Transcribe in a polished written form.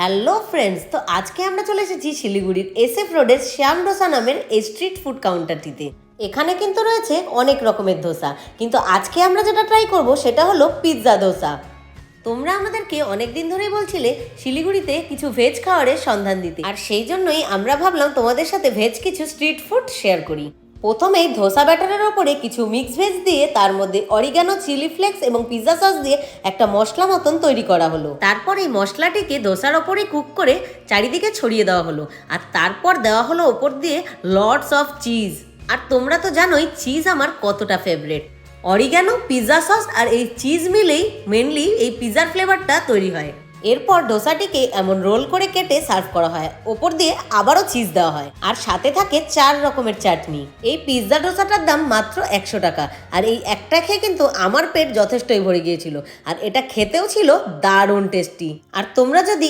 Hello friends, তো আজকে আমরা চলে এসেছি শিলিগুড়ির SF রোডের শ্যাম ডোসা নামের এই স্ট্রিট ফুড কাউন্টারটিতে। এখানে কিন্তু রয়েছে অনেক রকমের ধোসা, কিন্তু আজকে আমরা যেটা ট্রাই করব সেটা হলো পিৎজা ধোসা। তোমরা আমাদেরকে অনেকদিন ধরেই বলছিলে শিলিগুড়িতে কিছু ভেজ খাবারের সন্ধান দিতে, আর সেই জন্যই আমরা ভাবলাম তোমাদের সাথে ভেজ কিছু স্ট্রিট ফুড শেয়ার করি। প্রথমেই ধোসা ব্যাটারের ওপরে কিছু মিক্স ভেজ দিয়ে তার মধ্যে অরিগানো, চিলি ফ্লেক্স এবং পিৎজা সস দিয়ে একটা মশলা মতন তৈরি করা হলো। তারপর এই মশলাটিকে ধোসার ওপরে কুক করে চারিদিকে ছড়িয়ে দেওয়া হলো, আর তারপর দেওয়া হলো ওপর দিয়ে লটস অফ চিজ। আর তোমরা তো জানোই চিজ আমার কতটা ফেভারিট। অরিগানো, পিৎজা সস আর এই চিজ মিলেই মেনলি এই পিৎজার ফ্লেভারটা তৈরি হয়। এরপর ডোসাটিকে এমন রোল করে কেটে সার্ভ করা হয়, ওপর দিয়ে আবারও চিজ দেওয়া হয়, আর সাথে থাকে 4 রকমের চাটনি। এই পিৎজা ডোসাটার দাম মাত্র 100 টাকা, আর এই একটা খেয়ে কিন্তু আমার পেট যথেষ্টই ভরে গিয়েছিল, আর এটা খেতেও ছিল দারুণ টেস্টি। আর তোমরা যদি